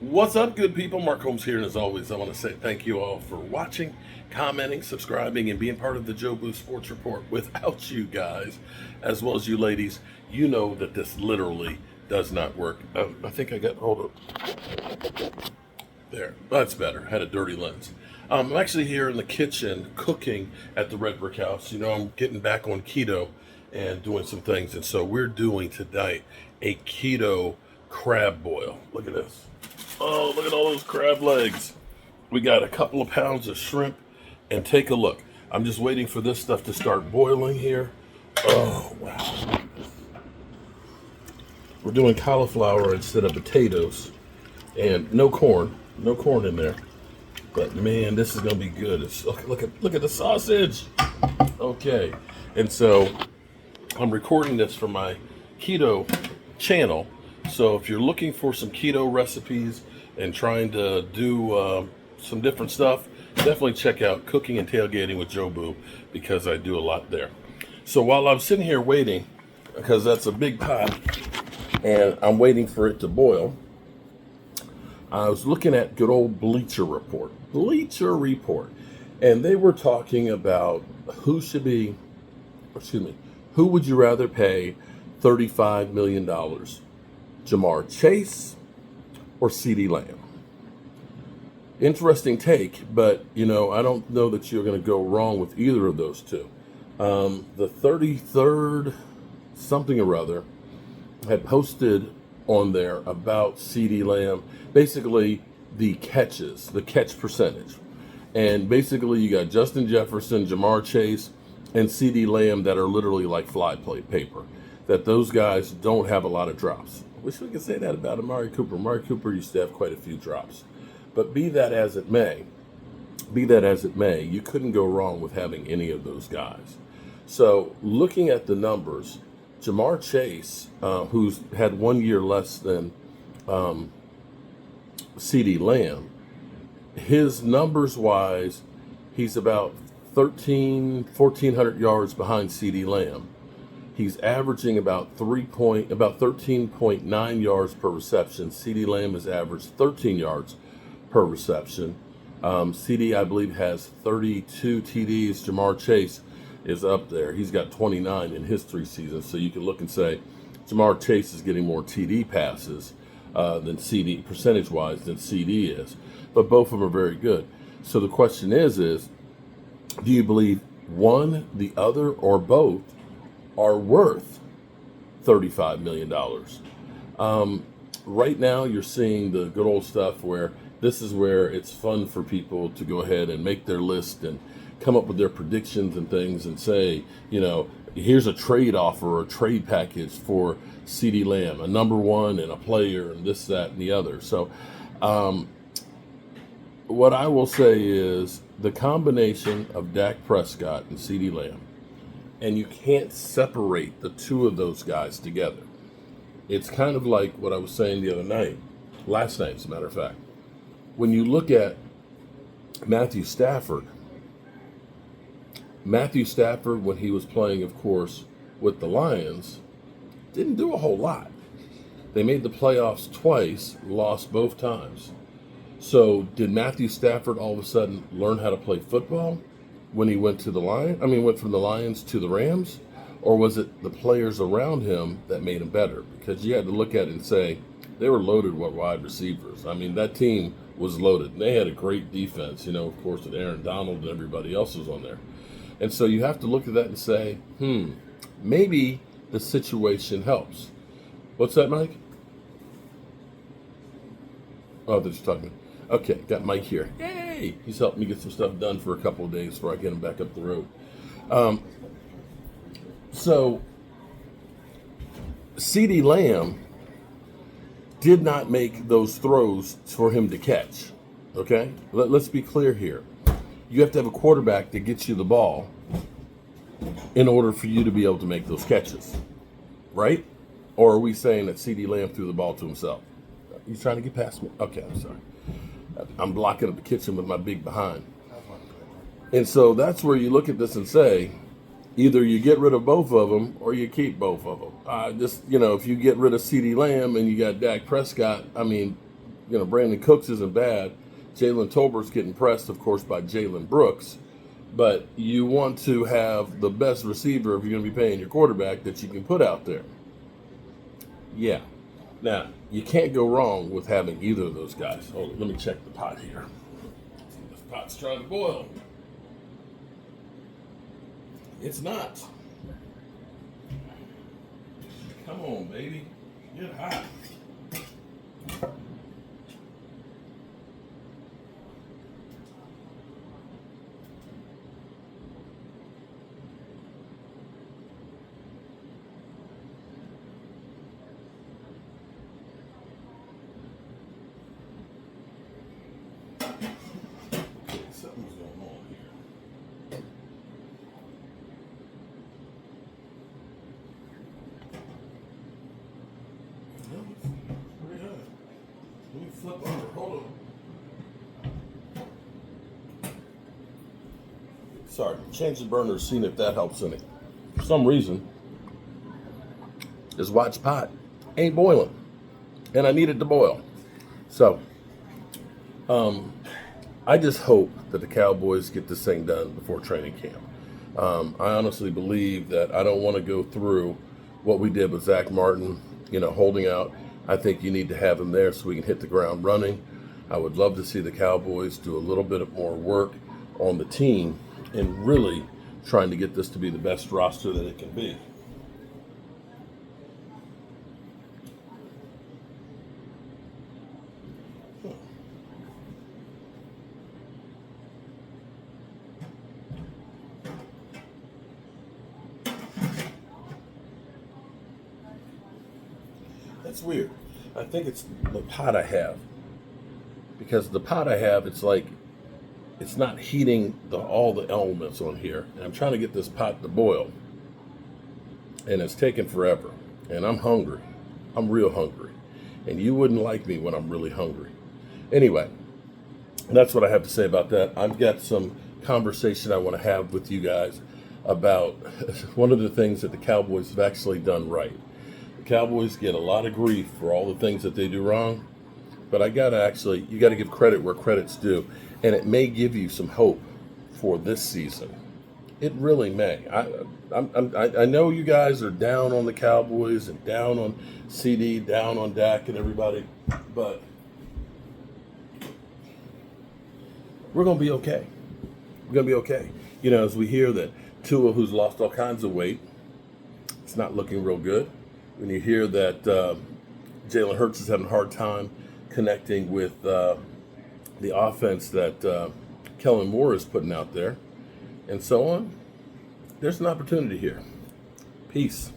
What's up, good people? Mark Holmes here, and as always, I want to say thank you all for watching, commenting, subscribing, and being part of the Joe Boo Sports Report. Without you guys, as well as you ladies, you know that this literally does not work. I think I got hold of there. That's better. I had a dirty lens. I'm actually here in the kitchen cooking at the Red Brick House. You know, I'm getting back on keto and doing some things, and so we're doing tonight a keto crab boil. Look at this. Oh, look at all those crab legs. We got a couple of pounds of shrimp, and take a look. I'm just waiting for this stuff to start boiling here. Oh, wow. We're doing cauliflower instead of potatoes, and no corn in there. But man, this is gonna be good. Look at the sausage. Okay, and so I'm recording this for my keto channel. So if you're looking for some keto recipes and trying to do some different stuff, definitely check out Cooking and Tailgating with Joe Boo, because I do a lot there. So while I'm sitting here waiting, because that's a big pot, and I'm waiting for it to boil, I was looking at good old Bleacher Report, and they were talking about who would you rather pay $35 million? Jamar Chase or Ceedee Lamb? Interesting take, but I don't know that you're going to go wrong with either of those two. The 33rd something or other had posted on there about Ceedee Lamb, basically the catch percentage. And basically you got Justin Jefferson, Jamar Chase, and Ceedee Lamb that are literally like fly plate paper, that those guys don't have a lot of drops. Wish we could say that about Amari Cooper. Amari Cooper used to have quite a few drops. But be that as it may, you couldn't go wrong with having any of those guys. So looking at the numbers, Jamar Chase, who's had 1 year less than Ceedee Lamb, his numbers wise, he's about 1,400 yards behind Ceedee Lamb. He's averaging about 13.9 yards per reception. Ceedee Lamb has averaged 13 yards per reception. Ceedee, I believe, has 32 TDs. Jamar Chase is up there. He's got 29 in his 3 seasons. So you can look and say Jamar Chase is getting more TD passes than Ceedee, percentage-wise, than Ceedee is. But both of them are very good. So the question is do you believe one, the other, or both are worth $35 million? Right now, you're seeing the good old stuff where this is where it's fun for people to go ahead and make their list and come up with their predictions and things and say, here's a trade offer or a trade package for Ceedee Lamb, a number one and a player and this, that, and the other. So what I will say is the combination of Dak Prescott and Ceedee Lamb, and you can't separate the two of those guys together. It's kind of like what I was saying last night, as a matter of fact. When you look at Matthew Stafford, when he was playing, of course, with the Lions, didn't do a whole lot. They made the playoffs twice, lost both times. So did Matthew Stafford all of a sudden learn how to play football when he went from the Lions to the Rams? Or was it the players around him that made him better? Because you had to look at it and say, they were loaded with wide receivers. I mean, that team was loaded. And they had a great defense, of course, with Aaron Donald and everybody else was on there. And so you have to look at that and say, maybe the situation helps. What's that, Mike? Oh, they're just talking. Okay, got Mike here. Yay! He's helped me get some stuff done for a couple of days before I get him back up the road. So, Ceedee Lamb did not make those throws for him to catch. Okay? Let's be clear here. You have to have a quarterback that gets you the ball in order for you to be able to make those catches. Right? Or are we saying that Ceedee Lamb threw the ball to himself? You trying to get past me? Okay, I'm sorry. I'm blocking up the kitchen with my big behind. And so that's where you look at this and say, either you get rid of both of them or you keep both of them. If you get rid of Ceedee Lamb and you got Dak Prescott, Brandon Cooks isn't bad. Jalen Tolbert's getting pressed, of course, by Jalen Brooks. But you want to have the best receiver if you're going to be paying your quarterback that you can put out there. Yeah. Now, you can't go wrong with having either of those guys. Hold on, let me check the pot here. This pot's trying to boil. It's not. Come on, baby. Get hot. Something's going on here. No, it's pretty high. Let me flip over. Hold on. Sorry, change the burner, seeing if that helps any. For some reason, this watch pot ain't boiling, and I need it to boil. So, I just hope that the Cowboys get this thing done before training camp. I honestly believe that I don't want to go through what we did with Zach Martin, holding out. I think you need to have him there so we can hit the ground running. I would love to see the Cowboys do a little bit more work on the team and really trying to get this to be the best roster that it can be. That's weird. I think it's the pot I have. Because the pot I have, it's like, it's not heating all the elements on here. And I'm trying to get this pot to boil. And it's taking forever. And I'm hungry. I'm real hungry. And you wouldn't like me when I'm really hungry. Anyway, that's what I have to say about that. I've got some conversation I want to have with you guys about one of the things that the Cowboys have actually done right. Cowboys get a lot of grief for all the things that they do wrong, but you got to give credit where credit's due, and it may give you some hope for this season. It really may. I know you guys are down on the Cowboys and down on Ceedee, down on Dak and everybody, but we're going to be okay. We're going to be okay. As we hear that Tua, who's lost all kinds of weight, it's not looking real good. When you hear that Jalen Hurts is having a hard time connecting with the offense that Kellen Moore is putting out there, and so on, there's an opportunity here. Peace.